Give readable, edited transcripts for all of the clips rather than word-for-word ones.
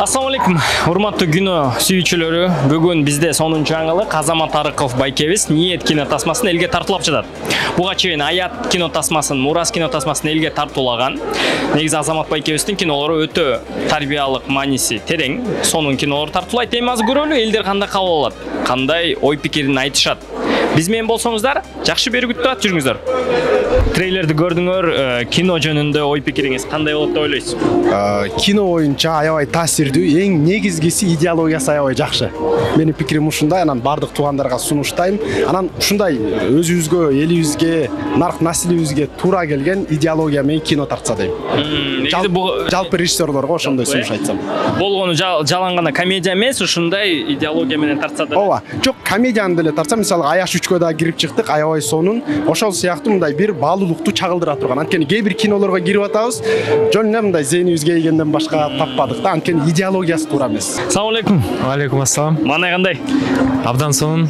Assalamu алейкум, урматтуу кино сүйүүчүлөрү. Бүгүн бизде сонунчу жаңылык Азамат Арыков байкебиз Ниет кино тасмасын элге тартуулап жатат. Буга чейин Аят кино тасмасын, Мурас кино тасмасын элге тартуулаган. Негизи Азамат байкебиздин кинолору өтө тарбиялык мааниси терең. Сонун кинолор тартуулайт. Эми азыр көрөлү, элдер кандай кабыл алат, кандай ой пикирин айтышат. Биз менен болсоңуздар, жакшы бери күтүп жүрүңүздөр. Трейлерди көрдүңөр, кино жөнүндө ой пикириңиз кандай болот деп ойлойсуз? Кино боюнча аябай таасирдүү, эң негизгиси идеологиясы аябай жакшы. Менин пикирим ушундай, анан бардык туугандарга сунуштайм. Анан ушундай өзүбүзгө, элибизге, нарк наслибизге туура келген идеология менен кино тартса дейм. Жалпы режиссерлорго ошондой сунуш айтсам. Болгону жалаң гана комедия эмес, ушундай идеология менен тартса да. Ооба, жок, комедияны деле тартса, мисалы Аяш 3кө да кирип чыктык, аябай сонун. Ошол сыяктуу мындай бир баалуулукту чагылдыра турган. Анткени кээ бир кинолорго кирип атабыз, жөн эле мындай зээнибизге ийгенден башка таппадык да, анткени идеологиясы туура эмес. Assalamu алейкум. Алейкум ассалам. Мандай кандай? Абдан сонун.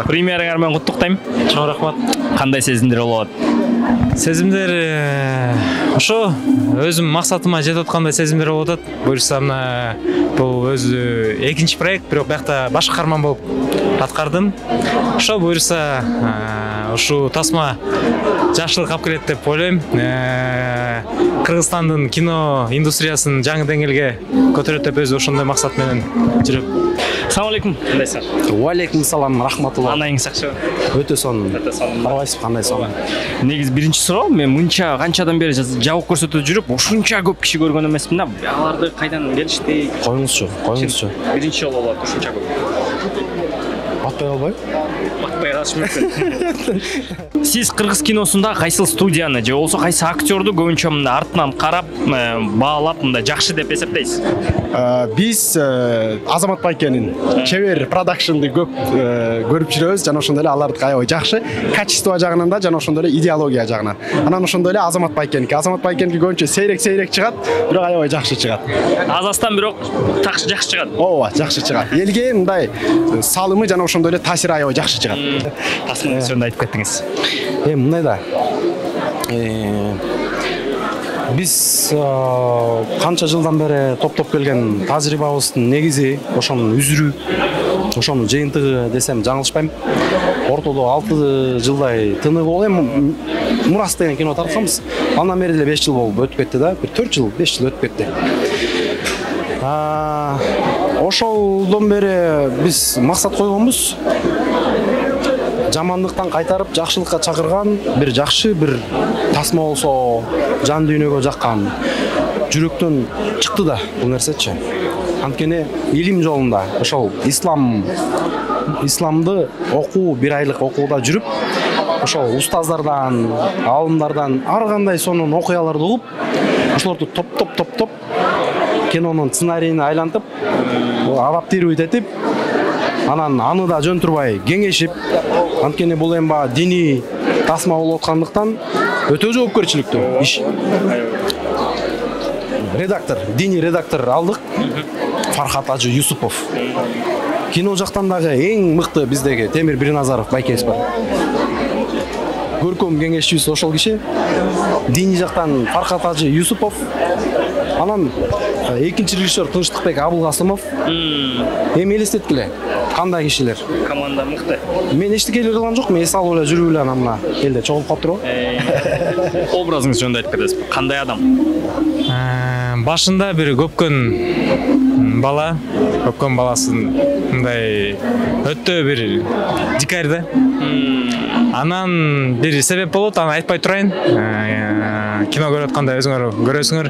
Премьераңар менен куттуктайм. Чоң рахмат. Кандай сезимдер болот? Сезимдер ошо өзүм максатыма жетип аткандай сезимдер болуп атат. Буюрса мына бул өзү экинчи проект, бирок биякта баш каарман болуп аткардым. Ошо буюрса ушу тасма жакшылык алып келет деп ойлойм. Кыргызстандын кино индустриясын жаңы деңгээлге көтөрөт деп өзү ошондой максат менен жүрөм. Assalamu алейкум. Кандайсың? Уалейкум салам, рахматулла. Анайың сакчы. Өтө сонун. Карабайсыз, кандай сонун. Негизи биринчи суроо, мен мынча канчадан бери жабык көрсөтүп жүрүп, ушунча көп киши көргөн эмесмин да. Аларды кайдан келишти? Коюңузчу. Биринчи жолу болот ушунча көп. Атпай албайбы? Атпай калышы мүмкүн. Сиз кыргыз киносунда кайсыл студияны же болсо кайсы актёрду көбүнчө мындай артынан карап, баалап мындай жакшы деп эсептейсиз? Биз Азамат байкенин чебер продакшнды көп көрүп жүрөбүз, жана ошондой эле алардыкы аябай жакшы, качество жагынан да, жана ошондой эле идеология жагынан. Анан ошондой эле Азамат байкеники көбүнчө сейрек чыгат, бирок аябай жакшы чыгат. Азастан бирок жакшы чыгат. Ооба, жакшы чыгат. Элге мындай салымы жана ошондой эле таасири аябай жакшы чыгат. Тасманы жөнүндө айтып кеттиңиз. Мындай да. Биз канча жылдан бери топтоп келген тажрыйбабыздын негизи ошонун үзүрү, ошонун жыйынтыгы десем жаңылышпайм. Ортодо 6 жылдай тыныгы болуп, эми Мурас деген кино тартканбыз. Андан бери деле 5 жыл болуп өтүп кетти да, бир 4 жыл, 5 жыл өтүп кетти. Ошолдон бери биз максат койгонбуз. Жамандыктан кайтарып, жакшылыкка чакырган, бир жакшы бир тасма болсо, жан дүйнөгө жаккан, жүрөктөн чыкты да бул нерсечи. Анткени илим жолунда ошол исламды окуу, бир айлык окууда жүрүп, ошол устаздардан, алымдардан ар кандай сонун окуяларды угуп, ошолорду топ кинонун сценарийине айлантып, адаптировать этип, анан аны да жөн турбай кеңешип, анткени бул эми диний тасма болуп аткандыктан өтө жоопкерчиликтүү иш. Диний редактор алдык, Фархат Ажы Юсупов. Кино жактан дагы эң мыкты биздеги Темир Бирназаров байкебиз бар. Көркөм кеңешчибиз ошол киши. Диний жактан Фархат Ажы Юсупов. Анан экинчи режиссер Тынчтыкбек Абылкасымов. Эми элестеткиле, кандай кишилер? Команда мыкты. Мен эчтеке эле кылган жок, мен эс алып эле жүрүп эле анан мына элде чогулуп калып турбу. Образыңыз жөнүндө айтып кетесиз. Кандай адам? Башында бир көпкөн баласын мындай өтө бир дикарь да. Анан бир себеп болот, аны айтпай турайын. Кино көрүп атканда өзүңөр көрөсүңөр.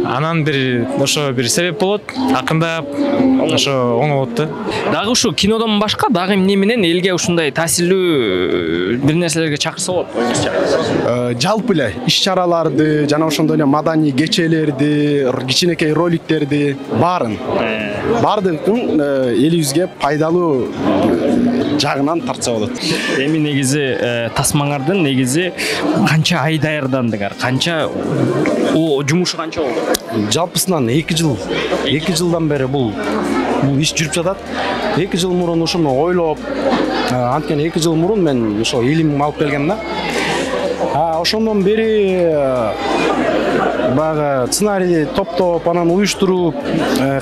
Анан бир ошо бир себеп болот, акырындап ошо оңолот да. Дагы ушу кинодон башка дагы эмне менен элге ушундай таасирлүү бир нерселерге чакырса болот? Жалпы эле иш-чараларды, жана ошондой эле маданий кечелерди, кичинекей роликтерди бардыгын элибизге пайдалуу жагынан тартса болот. Эми негизи тасмаңардын негизи канча ай даярдандыңар? Канча жумушу канча болду? Жалпысынан 2 жылдан бери бул иш жүрүп жатат. 2 жыл мурун ушуну ойлоп, анткени 2 жыл мурун мен ошо илим алып келгем да. Ошондон бери баягы сценарий топтоп, анан уюштуруп,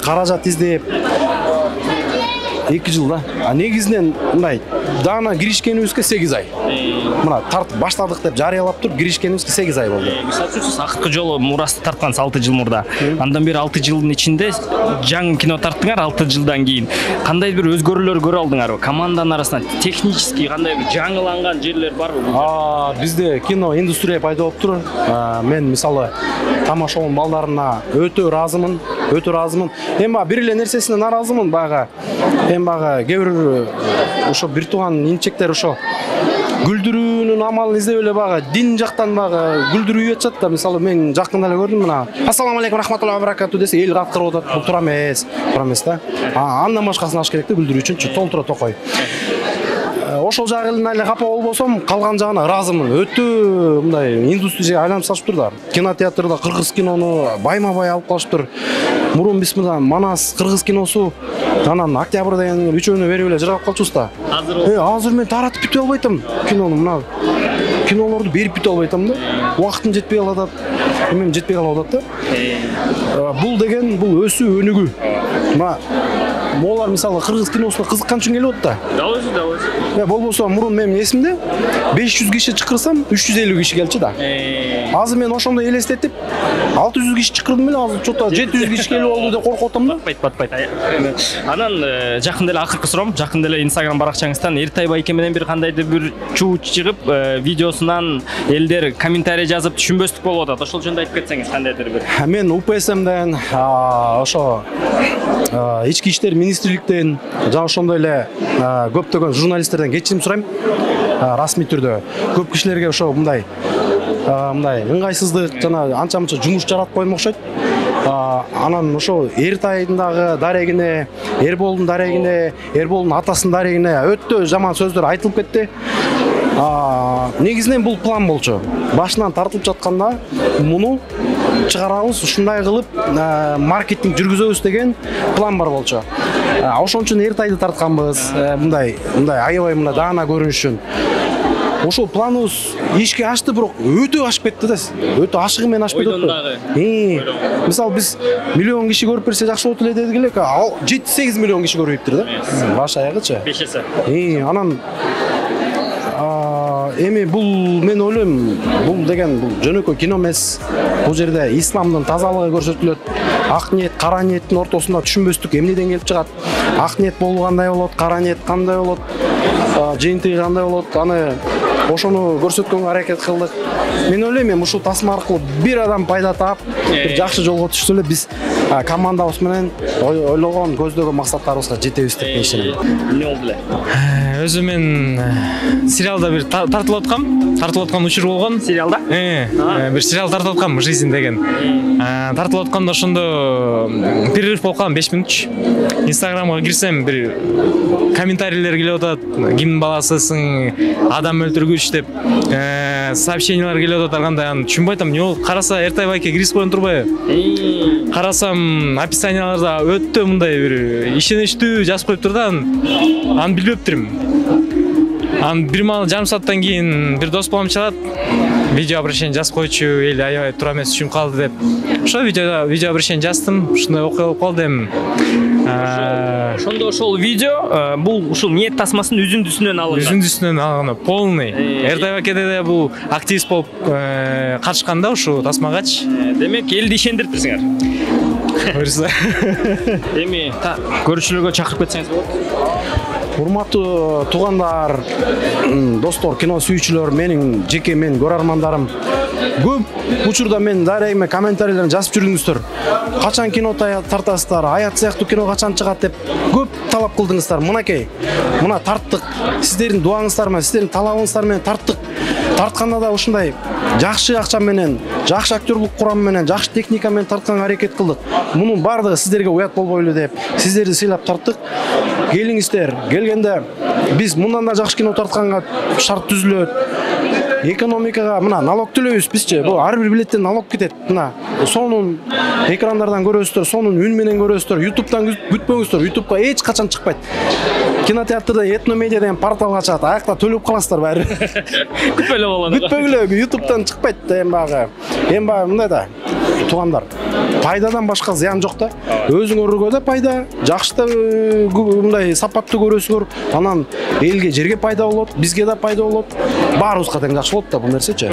каражат издеп 2 жыл да. Негизинен мындай даана киришкенибизге 8 ай. Мына тартып баштадык деп жарыялап туруп киришкенибизге 8 ай болду. Мисалы үчүн сиз акыркы жолу Мурасты тарткансыз 6 жыл мурда. Андан бери 6 жылдын ичинде жаңы кино тарттыңар 6 жылдан кийин. Кандай бир өзгөрүүлөр көрө алдыңарбы? Команданын арасында технически кандай бир жаңыланган жерлер барбы? Бизде кино индустрия пайда болуп тур. Мен мисалы тамашалоон балдарына өтө ыраазымын. Эми бир эле нерсесине нааразымын баягы. Эми баягы кээ бир ошо бир тууган инчектер ошо күлдүрүүнүн амалын издеп эле баягы дин жактан баягы күлдүрүү атышат да. Мисалы мен жакында эле көрдүм мына ассаламу алейкум рахматуллахи ва баракату десе эл каткырып атат. Бул туура эмес да. Андан башкасын аш керек да күлдүрүү үчүнчү толтура токой. Ошол жагынан эле капа болбосом, калган жагына ыраазымын. Өтө мындай индустрияга айланып салышыптыр. Кинотеатрда кыргыз кинону байма-бай алып калышыптыр. Мурун биз мына Манас кыргыз киносу, анан Октябрь деген үчөөнү берип эле жыргап калчубуз да. Азыр мен таратып бүтө албай атам кинону, мына кинолорду берип бүтө албай атам да. Убактым жетпей калат, эмем жетпей калып атат да. Бул деген бул өсүү өнүгүү. Мына Молар мисалы кыргыз киносуна кызыккан үчүн келип атат да. Дабы. Болбосо мурун менин эсимде 500 киши чакырсам 350 киши келчү да. Азыр мен ошондой элестетип 600 киши чакырдым эле, азыр чото 700 киши келип болду деп коркуп атам да. Батпайт. Анан жакында эле акыркы суроом, жакында эле Instagram баракчаңыздан Эртай байке менен бир кандайдыр бир чуу чыгып, видеосунан элдер комментарий жазып түшүнбөстүк болуп атат. Ошол жөнүндө айтып кетсеңиз кандайдыр бир. Мен УПСМден ошо ички иштер министрликтен жана ошондой эле көптөгөн журналисттерден кечирим сурайм. Расмий түрдө көп кишилерге ошо мындай ыңгайсыздык жана анча-мынча жумуш жаратып койдум окшойт. Анан ошо Эртайдын дагы дарегине, Эрболдун дарегине, Эрболдун атасынын дарегине өтө жаман сөздөр айтылып кетти. Негизинен бул план болчу. Башынан тартылып жатканда муну чыгарабыз, ушундай кылып маркетинг жүргүзөбүз деген план бар болчу. Ошон үчүн Эртайды тартканбыз, мындай аябай мына даана көрүнүш үчүн. Ошол планыбыз ишке ашты, бирок өтө ашып кетти да. Өтө ашыгы менен ашып кетти. Мисалы биз миллион киши көрүп берсе жакшы болот эле дедик эле, 7-8 миллион киши көрүптүр да. Баш аягычы. Бешесе. Анан эми бул мен ойлойм, бул деген бул жөнөкөй кино эмес. Бул жерде исламдын тазалыгы көрсөтүлөт. Ак ниет, кара ниеттин ортосунда түшүнбөстүк эмнеден келип чыгат. Ак ниет болуу кандай болот, кара ниет кандай болот, жыйынтыгы кандай болот, аны ошону көрсөткөнгө аракет кылдык. Мен ойлойм, ушул тасма аркылуу бир адам пайда таап, бир жакшы жолго түшсө эле биз командабыз менен ойлогон, көздөгөн максаттарыбызга жетебиз деп ишенем. Эмне болду эле? Өзү мен сериалда бир тартылып аткан учур болгон. Сериалда? Бир сериал тартылып аткам, «Жизнь» деген. Тартылып атканда ошондо перерыв болуп калган 5 минут. Инстаграмга кирсем, бир комментарийлер келип атат. Кимдин баласысың, адам өлтүргүч деп сообщениялар келип атат. Кандай аны түшүнбөй атам. Эмне болду? Караса Эртай байке кирип койгон турбайбы? Карасам описанияларда өтө мындай бир ишеничтүү жазып коюптур да. Аны билбептирмин. Аны бир маал жарым сааттан кийин бир дос балам чалат. Видео обращение жазып койчу, эл аябай туура эмес түшүнүп калды деп. Ошо видео обращение жаздым. Ушундай окуя болуп калды эми. Ошондо ошол видео бул ушул ниет тасмасынын үзүндүсүнөн алынган. Үзүндүсүнөн алынган, полный. Эртай байкеде да бул активист болуп катышкан да ушул тасмагачы. Демек элди ишендирипсиңер. Буюрса. Эми көрүүчүлөргө чакырып кетсеңиз болот. Урматтуу туугандар, достор, кино сүйүүчүлөр, менин жеке мен көрөрмандарым. Көп учурда мен дарегиме комментарийлерин жазып жүрдүңүздөр. Качан кино тартасыздар, аят сыяктуу кино качан чыгат деп көп талап кылдыңыздар. Мынакей, мына тарттык. Сиздердин дуаңыздар менен, сиздердин талабыңыздар менен тарттык. Тартканда да ушундай жакшы акча менен, жакшы актерлук курам менен, жакшы техника менен тартканга аракет кылдык. Мунун баардыгы сиздерге уят болбойлу деп, сиздерди сыйлап тарттык. Келиңиздер, келгенде биз мындан да жакшы кино тартканга шарт түзүлөт. экономикага мына налог төлөйбүз бизчи. Бул ар бир билеттен налог кетет. Мына сонун экрандардан көрөсүздөр, сонун үн менен көрөсүздөр. YouTube'дан күтпөңүздөр. YouTube'га эч качан чыкпайт. Кинотеатрда Этномедиа деген портал ачат. Аякта төлөп каласыздар баары. Күтпөйлө болгон. Күтпөгүлө YouTube'дан чыкпайт. Эми баягы мындай да. Туугандар, пайдадан башка зыян жок да. Өзүңөргө да пайда, жакшы да мындай сапаттуу көрөсүңөр. Анан элге, жерге пайда болот, бизге да пайда болот. Баарыбызга тең жакшы болот да бул нерсечи.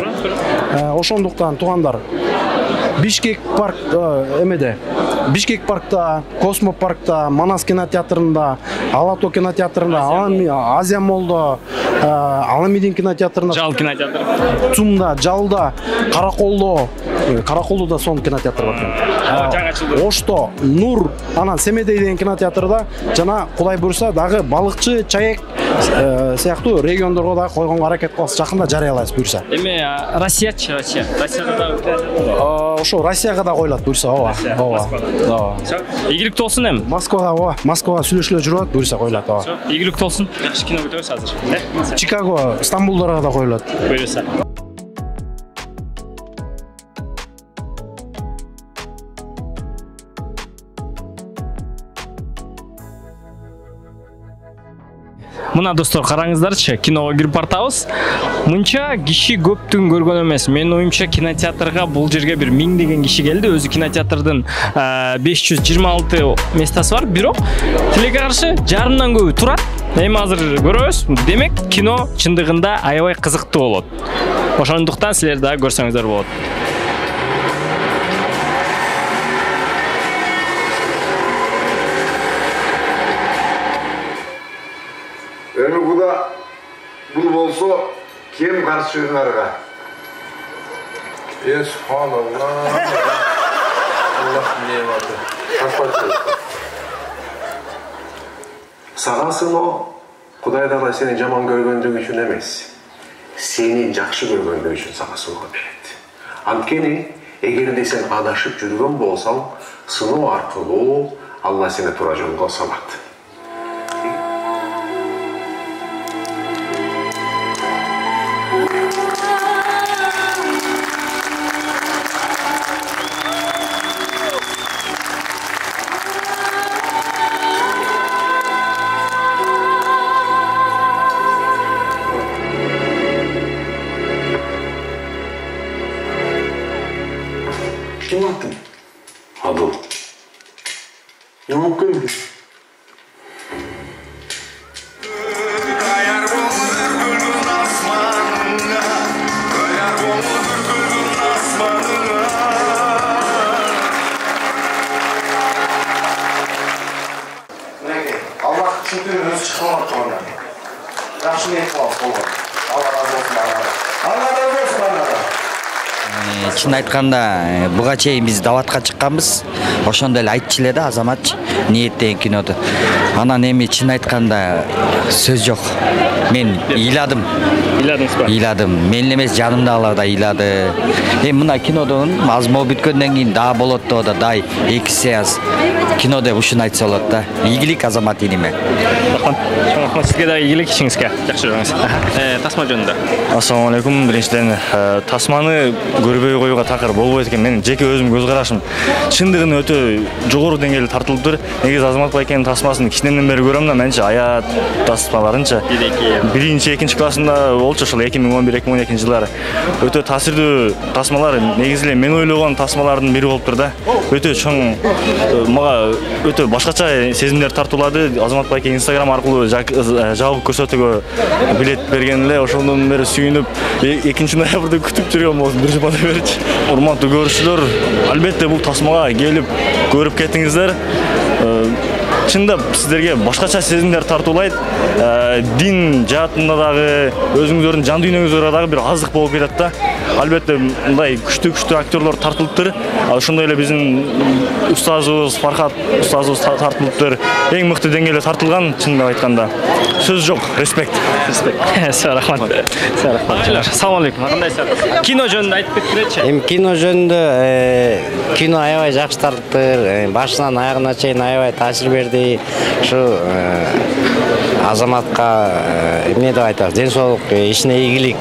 Ошондуктан туугандар, Бишкек парк эмеде. Бишкек паркта, Космо паркта, Манас кинотеатрында, Алато кинотеатрында, Азия моллдо, Аламидин кинотеатрында, Жал кинотеатр. Цумда, Жалда, Караколдо да сон кинотеатр бар экен. Ошто, Нур, анан Семедей деген кинотеатрда жана Кудай буйруса дагы Балыкчы, Чаек сыяктуу региондорго да койгонго аракет кылабыз. Жакында жарыялайбыз буйруса. Эми Россияга да Ошо Россияга да коюлат буйруса, ооба. Ийгиликтүү болсун эми. Москвага сүйлөшүлө жүрүп атат, буйруса коюлат, ооба. Ийгиликтүү болсун. Жакшы кино күтөбүз азыр. Чикаго, Стамбулдарга да коюлат. Буйруса. Мына достор, караңыздарчы, киного кирип бартабыз. Мынча киши көптүн көргөн эмес. Менин оюмча кинотеатрга бул жерге бир 1000 деген киши келди. Өзү кинотеатрдын 526 местасы бар, бирок тилекке каршы жарымдан көбү турат. Эми азыр көрөбүз. Демек, кино чындыгында аябай кызыктуу болот. Ошондуктан силер да көрсөңүздөр болот. Эми бул болсо кем каршы өнөргө? Субханаллах. Аллах нематы. Сага сыно Кудайдан да сени жаман көргөндүгү үчүн эмес, сени жакшы көргөндүгү үчүн сага сыноо берет. Анткени эгерде сен адашып жүргөн болсоң, сыноо аркылуу Алла сени туура жолго салат. Kim attın? Adıl. Yamuk geldi. Allah çünkü özü çıkmamak sonra. Yaxşı niyet var. Allah razı olsun. Allah razı olsun. Чын айтканда, буга чейин биз даватка чыкканбыз. Ошондо эле айтчу эле да Азамат ниет деген киноду. Анан эми чын айтканда сөз жок. Мен ыйладым. Ыйладым. Мен эмес жанымдагылар да ыйлады. Эми мына кинодон мазмун бүткөндөн кийин дагы болот да, дай 2 сеанс кино деп ушуну айтса болот да. Ийгилик Азамат иниме. Сизге да ийгилик ишиңизге. Жакшы жүрүңүз. Тасма жөнүндө. Ассаламу алейкум. Биринчиден тасманы көрбөй коюуга такыр болбойт экен. Менин жеке өзүм көз карашым чындыгын өтө жогору деңгээлде тартылыптыр. Негизи Азамат байкенин тасмасын кичинемден бери көрөм да, менчи аят тасмаларынча. Биринчи, экинчи классында болчу ошол 2011-2012 жылдары. Өтө таасирдүү тасмалар, негизи эле мен ойлогон тасмалардын бири болуптур да. Өтө чоң, мага өтө башкача сезимдер тартуулады. Азамат байке Instagram аркылуу жабык көрсөтүүгө билет берген эле, ошондон бери сүйүнүп 2 ноябрда күтүп жүргөн болсун, бир жумада берчи. Урматтуу көрүүчүлөр, албетте бул тасмага келип көрүп кетиңиздер. Чындап сиздерге башкача сезимдер тартуулайт. Дин жаатында дагы, өзүңүздөрдүн жан дүйнөңүзгө дагы бир азык болуп кетет да. Албетте мындай күчтүү актерлор тартылыптыр. Ошондой эле биздин устазыбыз Фархат устазыбыз тартылыптыр. эң мыкты деңгээлде тартылган, чындап айтканда. Сөз жок, респект. Рахмат. Assalomu alaykum. Кандайсыз? Кино жөнүндө айтып кетип беречи. Эми кино жөнүндө кино аябай жакшы тартты. Башынан аягына чейин аябай таасир берди. Ушу Азаматка эмне деп айтабыз? Ден соолук, ишине ийгилик,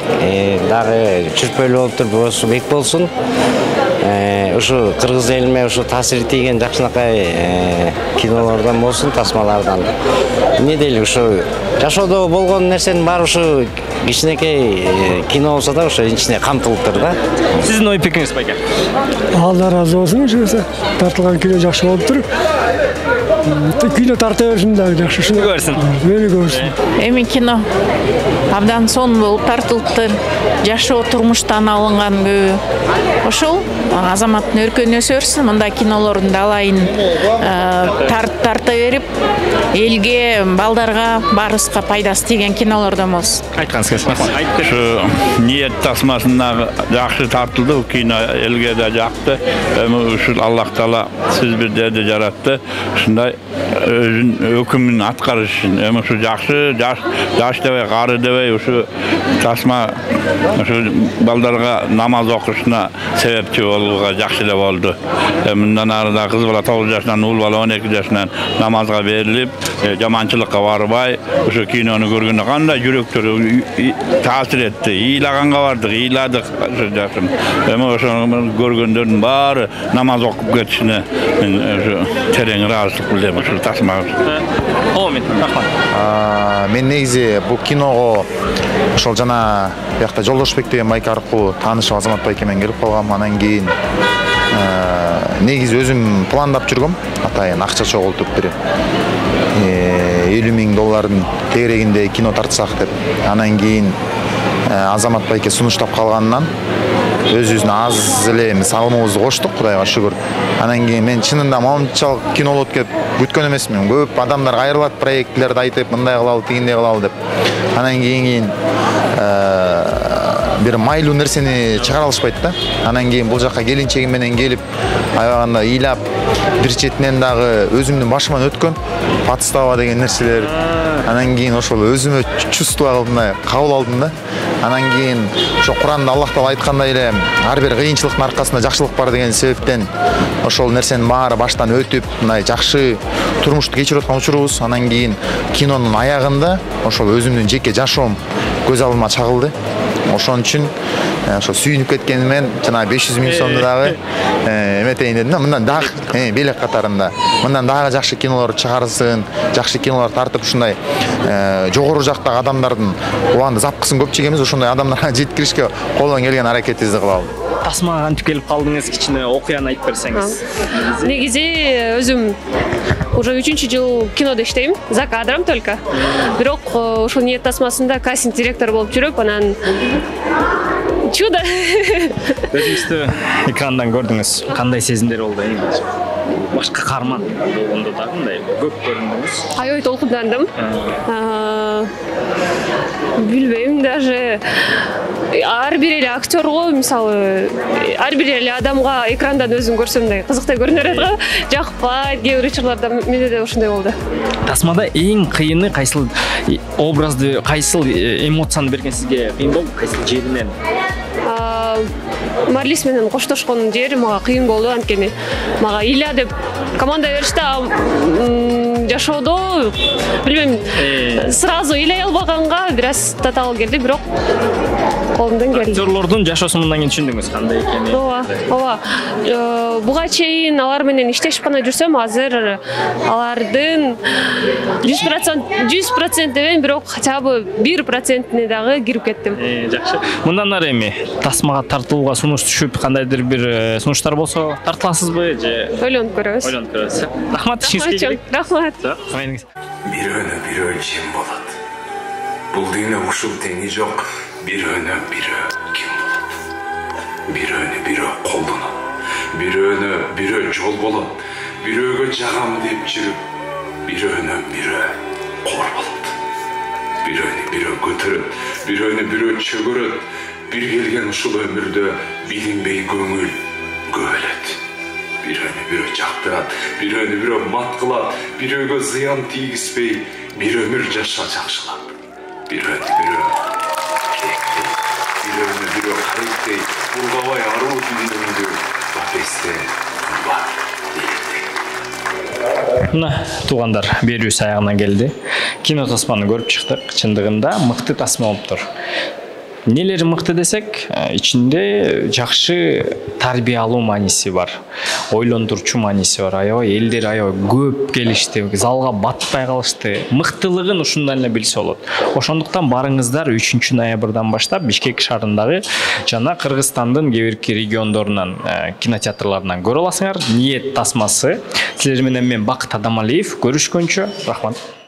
дагы чүрпөлүү болуп туруп болсо бек болсун. Ушу кыргыз элиме ушу таасири тийген жакшынакай кинолордон болсун, тасмалардан. Эмне дейли, ушу жашоодо болгон нерсенин баары ушу кичинекей кино болсо да ошо ичине камтылыптыр да. Сиздин ой пикириңиз байке? Алла разы болсун, ушу тартылган кино жакшы болуптур. Кино тарта берсин дагы жакшы. Шуну көрсүн. Мени көрсүн. Эми кино абдан сонун болуп тартылыптыр. Жашоо турмуштан алынган көбү. Ошол Азаматтын өркөнөсү өрсүн, мындай кинолордун далайын тарта берип, элге, балдарга, баарыбызга пайдасы тийген кинолордон болсун. Айткансыз. Ушу ниет тасмасына жакшы тартылды, кино элге да жакты. Эми ушул Аллах Таала сиз бирде жаратты. Ушундай өзүнүн өкүмүн аткарыш үчүн. Эми ушу жакшы, жаш дебей, кары дебей ушу тасма ушу балдарга намаз окушуна себепчи болууга жакшы эле болду. Мындан ары да кыз бала 9 жашынан, уул бала 12 жашынан намазга берилип, жаманчылыкка барбай, ушу кинону көргөндө кандай жүрөктөр таасир этти. Ыйлаганга бардык, ыйладык ушу жашым. Эми ошону көргөндөрдүн баары намаз окуп кетишине мен ушу терең ыраазычылык билдирем ушу тасмага. Рахмат. Мен негизи бул киного ошол жана биякта Жолдошбек деген байке аркылуу таанышып Азамат байке менен келип калгам. Анан кийин негизи өзүм пландап жүргөм. Атайын акча чогултуп бир $50,000 тегерегинде кино тартсак деп. Анан кийин Азамат байке сунуштап калганынан өзүбүздүн аз эле салымыбызды коштук, Кудайга шүгүр. Анан кийин мен чынында мончалык кино болот деп күткөн эмесмин. Көп адамдар кайрылат, проектлерди айтып, мындай кылалы, тигиндей кылалы деп. Анан кийин бир майлуу нерсени чыгара алышпайт да. Анан кийин бул жакка келинчегим менен келип, аябаганда ыйлап, бир четинен дагы өзүмдүн башыман өткөн подстава деген нерселер. Анан кийин ошол өзүмө чувство кылдым, кабыл алдым да. Анан кийин ошо Куранда Аллах Таала айткандай эле, ар бир кыйынчылыктын аркасында жакшылык бар деген себептен ошол нерсенин баары баштан өтүп, мындай жакшы турмушту кечирип аткан учурубуз. Анан кийин кинонун аягында ошол өзүмдүн жеке жашоом көз алдыма чагылды. Ошон үчүн ошо сүйүнүп кеткенимен жана 500,000 сомду дагы эметейин дедим да. Мындан дагы белек катарында мындан дагы жакшы кинолор чыгарсын, жакшы кинолор тартып ушундай жогору жактагы адамдардын убагында запкысын көп чегебиз, ошондой адамдарга жеткиришке колдон келген аракетибизди кылалы. Тасмага кантип келип калдыңыз, кичине окуяны айтып берсеңиз. Негизи өзүм уже 3-чү жыл кинодо иштейм, за кадром только. Бирок ушул ниет тасмасында кастинг директор болуп жүрүп, анан чудо. Өзүңүздү экрандан көрдүңүз, кандай сезимдер болду? Башка каарман болгондо да кандай көп көрүндүңүз? Аябай толкундандым. Билбейм даже. Ар бир эле актерго, мисалы, ар бир эле адамга экрандан өзүн көрсөмдөй кызыктай көрүнөр го. Жакпайт, кээ бир учурларда менде да ошондой болду. Тасмада эң кыйыны кайсыл образды, кайсыл эмоцияны берген сизге кыйын болду? Кайсыл жеринен? Марлис менен коштошкон жери мага кыйын болду, анткени мага Иля деп команда беришти, жашоодо билбейм, сразу ыйлай албаганга бир аз татаал келди, бирок колумдан келди. Актерлордун жашоосун мындан кийин түшүндүңүз кандай экенин? Ооба. Буга чейин алар менен иштешип гана жүрсөм, азыр алардын 100% демейм, бирок хотя бы 1%-не дагы кирип кеттим. Жакшы. Мындан ары эми тасмага тартылууга сунуш түшүп, кандайдыр бир сунуштар болсо тартыласызбы же? Ойлонуп көрөбүз. Ойлонуп көрөбүз. Рахмат, ишиңизге. Рахмат. Бирөөнө чим болот. Бул дүйнө ушул теңи жок. Бирөөнө ким болот? Бирөөнө колдонот. Бирөө жол болот. Бирөөгө жагам деп жүрүп, бирөөнө кор болот. Бирөөнө көтөрөт, бирөөнө чөгөрөт. Бир келген ушул өмүрдө билинбей көңүл көбөлөт. бирөөнү бирөө жактырат, бирөөнү бирөө мат кылат, бирөөгө зыян тийгизбей бир өмүр жакшылап, бирөөнү бирөө кээктей, бирөөнү бирөө карыктей, булгабай аруу тилинде бапесте курбат дилектей. Мына туугандар, берүүсү аягына келди. Кино тасманы көрүп чыктык. Чындыгында мыкты тасма болуптур. Нелери мыкты десек, ичинде жакшы тарбия алуу мааниси бар, ойлондурчу мааниси бар. Аябай элдер аябай көп келишти, залга батпай калышты. Мыктылыгын ушундан эле билсе болот. Ошондуктан барыңыздар 3 ноябрдан баштап Бишкек шаарындагы жана Кыргызстандын кээ бирки региондорунан кинотеатрларынан көрө аласыңар. Ниет тасмасы. Силер менен мен Бакыт Адамалиев. Көрүшкөнчө, рахмат.